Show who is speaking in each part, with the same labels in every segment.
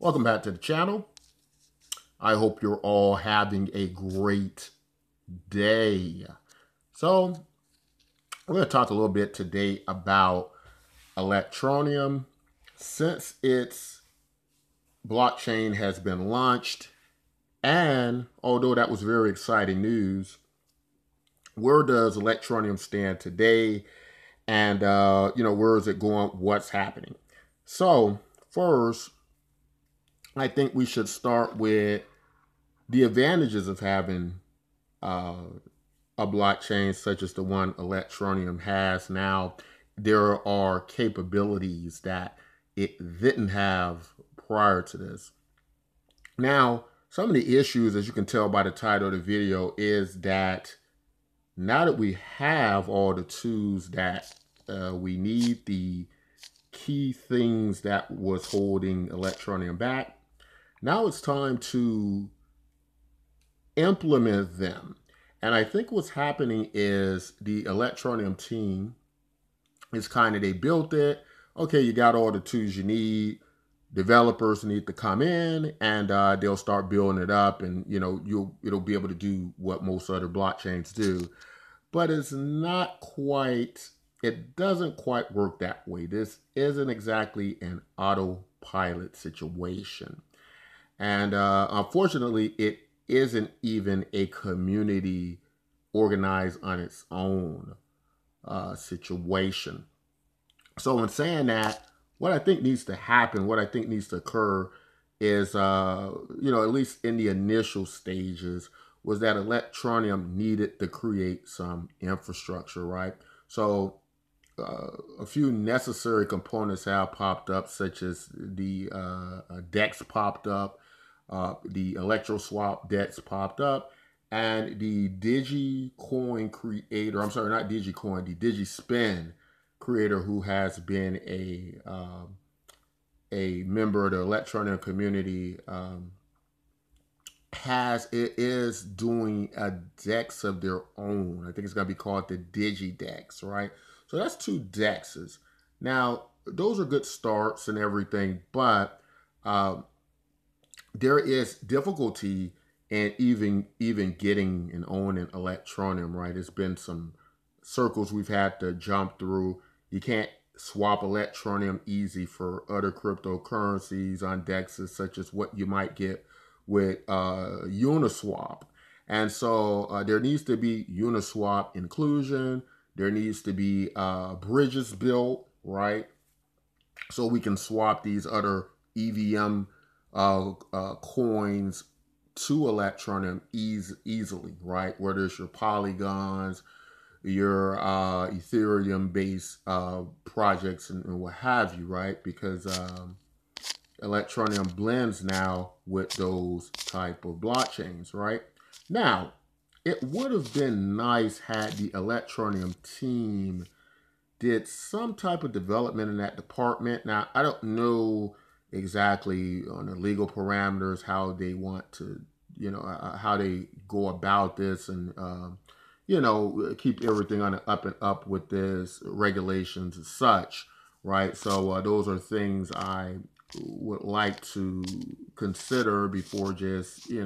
Speaker 1: Welcome back to the channel. I hope you're all having a great day. So, we're going to talk a little bit today about Electroneum. Since its blockchain has been launched, and although that was very exciting news, where does Electroneum stand today? And, where is it going? What's happening? So, first, I think we should start with the advantages of having a blockchain such as the one Electroneum has now. There are capabilities that it didn't have prior to this. Now, some of the issues, as you can tell by the title of the video, is that now that we have all the tools that we need, the key things that was holding Electroneum back, now it's time to implement them. And I think what's happening is the Electroneum team is they built it. Okay, you got all the tools you need. Developers need to come in and they'll start building it up, and it'll be able to do what most other blockchains do. But it's not quite, it doesn't quite work that way. This isn't exactly an autopilot situation. And unfortunately, it isn't even a community organized on its own situation. So in saying that, what I think needs to happen, what I think needs to occur is, at least in the initial stages, was that Electroneum needed to create some infrastructure, right? So a few necessary components have popped up, such as the DEX popped up, the Electroswap DEX popped up, and the Digicoin creator, I'm sorry, not Digicoin, the Digispin creator, who has been a member of the Electroneum community, is doing a DEX of their own. I think it's going to be called the DigiDEX, right? So that's two DEXs. Now, those are good starts and everything, but there is difficulty in even getting and owning Electroneum, right? There's been some circles we've had to jump through. You can't swap Electroneum easy for other cryptocurrencies on DEXs, such as what you might get with Uniswap. And so there needs to be Uniswap inclusion. There needs to be bridges built, right? So we can swap these other EVM coins to Electroneum easily, right? Whether it's your Polygons, your Ethereum-based projects, and what have you, right? Because Electroneum blends now with those type of blockchains, right? Now, it would have been nice had the Electroneum team did some type of development in that department. Now, I don't know exactly on the legal parameters how they want to, how they go about this, and keep everything on the up and up with this regulations and such, right? So those are things I would like to consider before just saying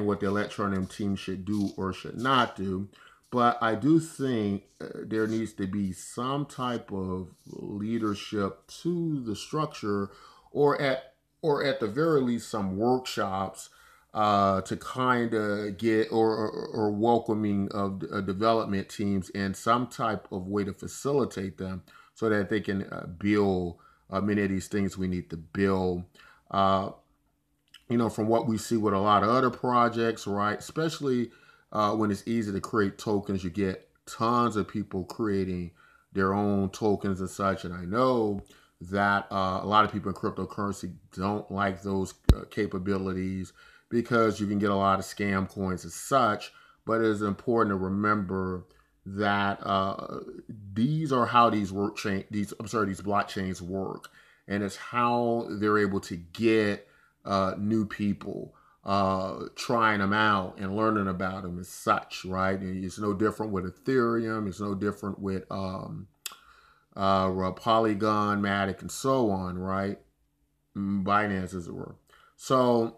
Speaker 1: what the Electroneum team should do or should not do. But I do think there needs to be some type of leadership to the structure, or at the very least some workshops to kind of get or welcoming of development teams, and some type of way to facilitate them so that they can build many of these things we need to build. From what we see with a lot of other projects, right? Especially when it's easy to create tokens, you get tons of people creating their own tokens and such. And I know that a lot of people in cryptocurrency don't like those capabilities, because you can get a lot of scam coins and such. But it is important to remember that these are how these blockchains work, and it's how they're able to get new people trying them out and learning about them as such, right? And it's no different with Ethereum. It's no different with Polygon, Matic, and so on, right? Binance, as it were. So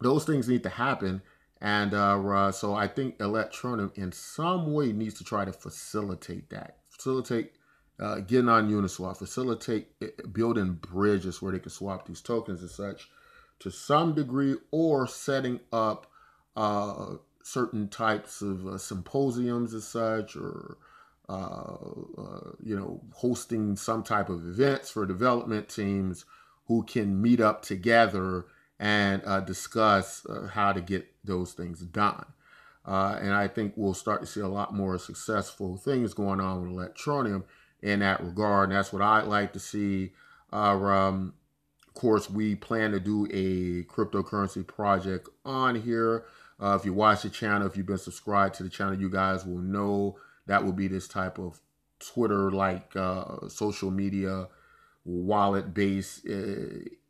Speaker 1: those things need to happen. And so I think Electroneum in some way needs to try to facilitate that. Facilitate getting on Uniswap. Facilitate building bridges where they can swap these tokens and such to some degree, or setting up certain types of symposiums and such, or hosting some type of events for development teams who can meet up together and discuss how to get those things done. And I think we'll start to see a lot more successful things going on with Electroneum in that regard. And that's what I'd like to see. Of course, we plan to do a cryptocurrency project on here. If you watch the channel, if you've been subscribed to the channel, you guys will know that will be this type of Twitter-like social media wallet-based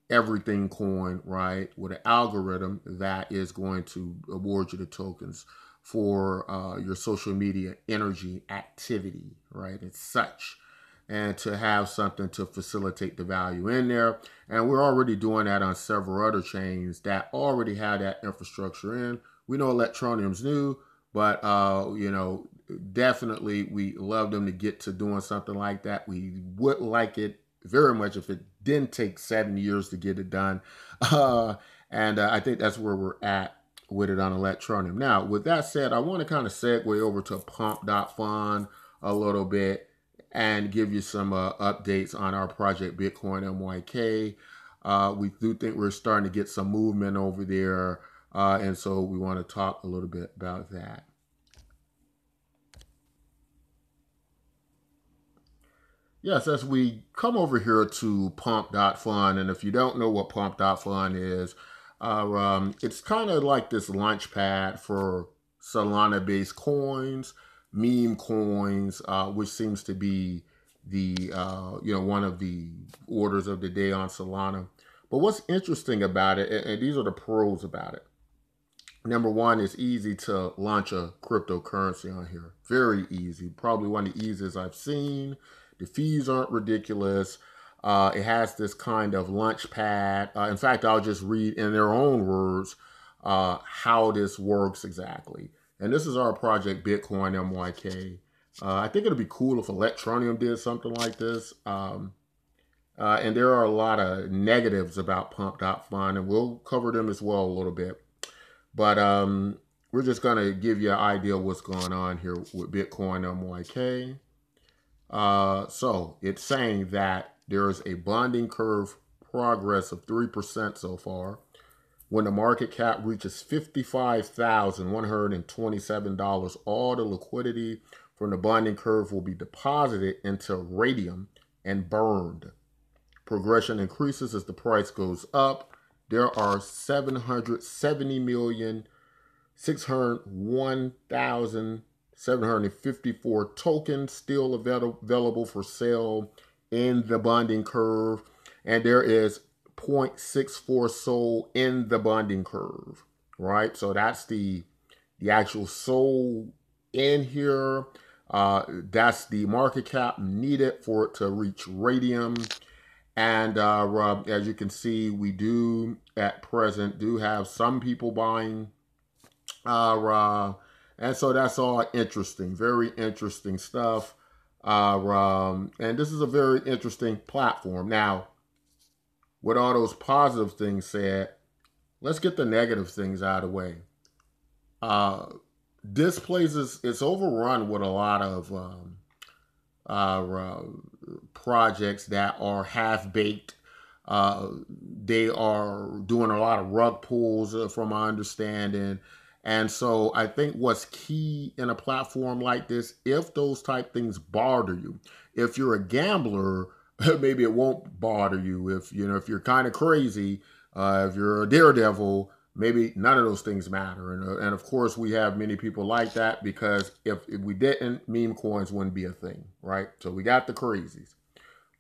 Speaker 1: everything coin, right, with an algorithm that is going to award you the tokens for your social media energy activity, right, and such, and to have something to facilitate the value in there. And we're already doing that on several other chains that already have that infrastructure in. We know Electroneum's new, but definitely we love them to get to doing something like that. We would like it very much if it didn't take 7 years to get it done. And I think that's where we're at with it on Electroneum. Now, with that said, I want to kind of segue over to Pump.Fun a little bit and give you some updates on our project Bitcoin MYK. We do think we're starting to get some movement over there. And so we want to talk a little bit about that. Yes, as we come over here to Pump.Fun, and if you don't know what Pump.Fun is, it's kind of like this launch pad for Solana-based coins, meme coins, which seems to be the one of the orders of the day on Solana. But what's interesting about it, and these are the pros about it. Number one, it's easy to launch a cryptocurrency on here. Very easy. Probably one of the easiest I've seen. The fees aren't ridiculous. It has this kind of launch pad. In fact, I'll just read in their own words how this works exactly. And this is our project Bitcoin MYK. I think it'd be cool if Electroneum did something like this. And there are a lot of negatives about Pump.Fun, and we'll cover them as well a little bit. But we're just going to give you an idea of what's going on here with Bitcoin MYK. So it's saying that there is a bonding curve progress of 3% so far. When the market cap reaches $55,127, all the liquidity from the bonding curve will be deposited into radium and burned. Progression increases as the price goes up. There are 770,601,754 tokens still available for sale in the bonding curve. And there is 0.64 sold in the bonding curve, right? So that's the actual sold in here. That's the market cap needed for it to reach radium. And as you can see, we do at present do have some people buying. And so that's all interesting, very interesting stuff. And this is a very interesting platform. Now, with all those positive things said, let's get the negative things out of the way. This place it's overrun with a lot of projects that are half-baked. They are doing a lot of rug pulls from my understanding. And so I think what's key in a platform like this, if those type things bother you, if you're a gambler, maybe it won't bother you. If you're kind of crazy, if you're a daredevil, maybe none of those things matter. And of course, we have many people like that, because if we didn't, meme coins wouldn't be a thing, right? So we got the crazies.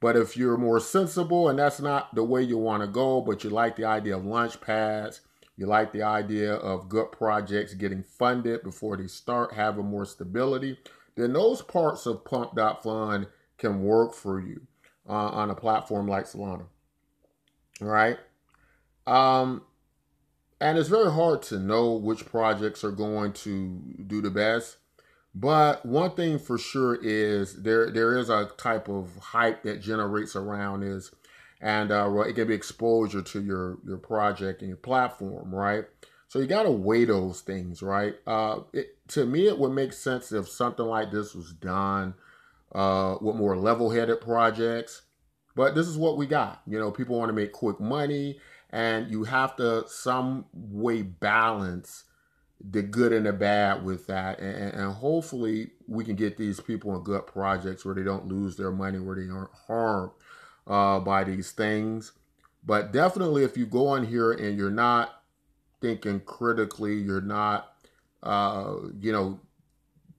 Speaker 1: But if you're more sensible and that's not the way you want to go, but you like the idea of launch pads, you like the idea of good projects getting funded before they start having more stability, then those parts of Pump.Fun can work for you on a platform like Solana. right? Um, and it's very hard to know which projects are going to do the best. But one thing for sure is there is a type of hype that generates around this, and well, it can be exposure to your project and your platform, right? So you got to weigh those things, right? To me, it would make sense if something like this was done with more level-headed projects. But this is what we got. You know, people want to make quick money, and you have to some way balance the good and the bad with that. And hopefully we can get these people in good projects where they don't lose their money, where they aren't harmed by these things. But definitely, if you go in here and you're not thinking critically, you're not, you know,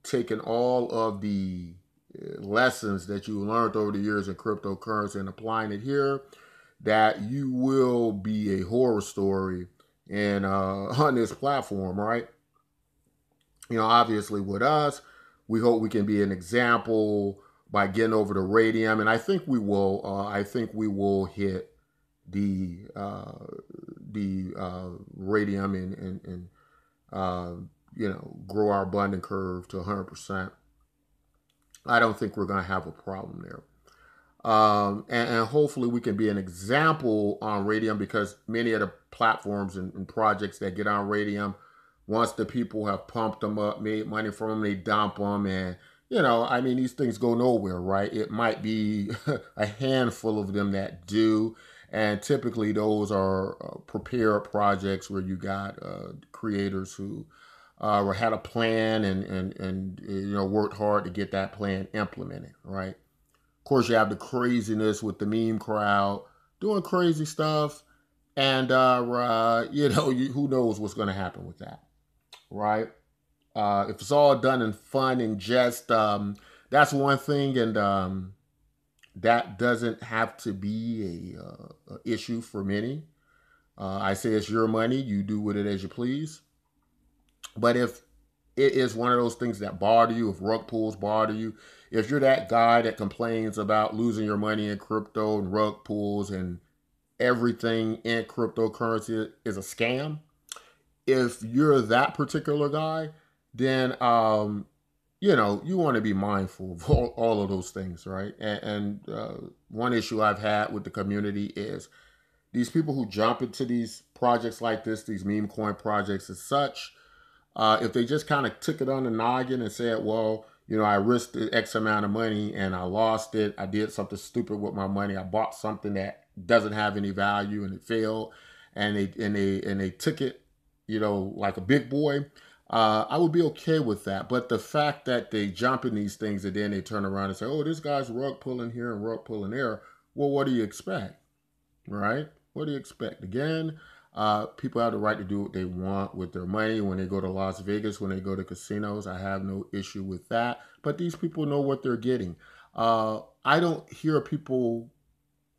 Speaker 1: taking all of the lessons that you learned over the years in cryptocurrency and applying it here, that you will be a horror story and on this platform, right? You know, obviously with us, we hope we can be an example by getting over the radium, and I think we will. I think we will hit the radium and you know, grow our abundant curve to 100%. I don't think we're going to have a problem there. And hopefully we can be an example on Radium, because many of the platforms and projects that get on Radium, once the people have pumped them up, made money from them, they dump them. And, you know, I mean, these things go nowhere, right? It might be a handful of them that do. And typically those are prepared projects where you got creators who had a plan and you know, worked hard to get that plan implemented, right? Of course, you have the craziness with the meme crowd doing crazy stuff, and you know, who knows what's going to happen with that, right? If it's all done in fun and jest, that's one thing, and that doesn't have to be a issue for many. I say it's your money; you do with it as you please. But if it is one of those things that bother you, if rug pulls bother you, if you're that guy that complains about losing your money in crypto and rug pulls and everything in cryptocurrency is a scam, if you're that particular guy, then you know, you want to be mindful of all of those things, right? And one issue I've had with the community is these people who jump into these projects like this, these meme coin projects as such, if they just kind of took it on the noggin and said, well, you know, I risked X amount of money and I lost it. I did something stupid with my money. I bought something that doesn't have any value and it failed. And they took it, you know, like a big boy. I would be okay with that. But the fact that they jump in these things and then they turn around and say, oh, this guy's rug pulling here and rug pulling there. Well, what do you expect? Right? What do you expect? Again, people have the right to do what they want with their money when they go to Las Vegas, when they go to casinos. I have no issue with that. But these people know what they're getting. I don't hear people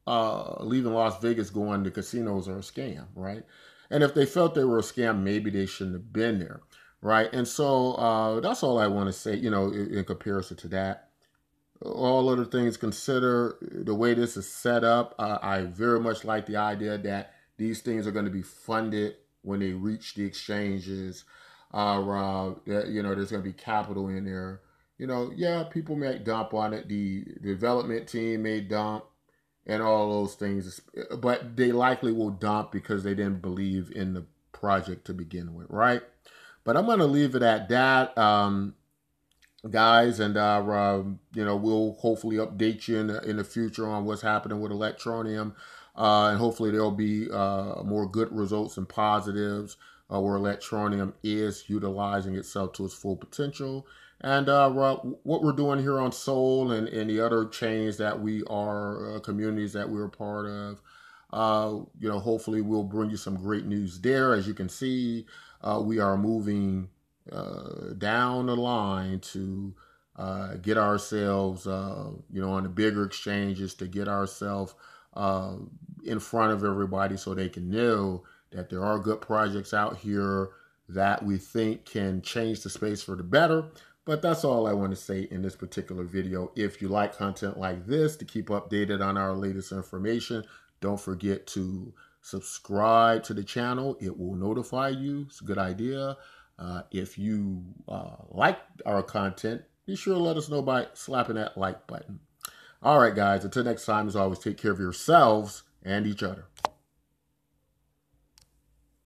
Speaker 1: leaving Las Vegas going to casinos are a scam, right? And if they felt they were a scam, maybe they shouldn't have been there, right? And so that's all I want to say, you know, in comparison to that. All other things considered, the way this is set up, I very much like the idea that these things are going to be funded when they reach the exchanges. You know, there's going to be capital in there. You know, yeah, people may dump on it. The development team may dump and all those things, but they likely will dump because they didn't believe in the project to begin with, right? But I'm going to leave it at that. Guys, and you know, we'll hopefully update you in the future on what's happening with Electroneum, and hopefully there'll be more good results and positives where Electroneum is utilizing itself to its full potential. And what we're doing here on Soul and the other chains that we are, communities that we're a part of, you know, hopefully we'll bring you some great news there. As you can see, we are moving down the line to get ourselves, you know, on the bigger exchanges, to get ourselves in front of everybody so they can know that there are good projects out here that we think can change the space for the better. But that's all I want to say in this particular video. If you like content like this, to keep updated on our latest information, Don't forget to subscribe to the channel. It will notify you. It's a good idea. If you like our content, be sure to let us know by slapping that like button. All right, guys. Until next time, as always, take care of yourselves and each other.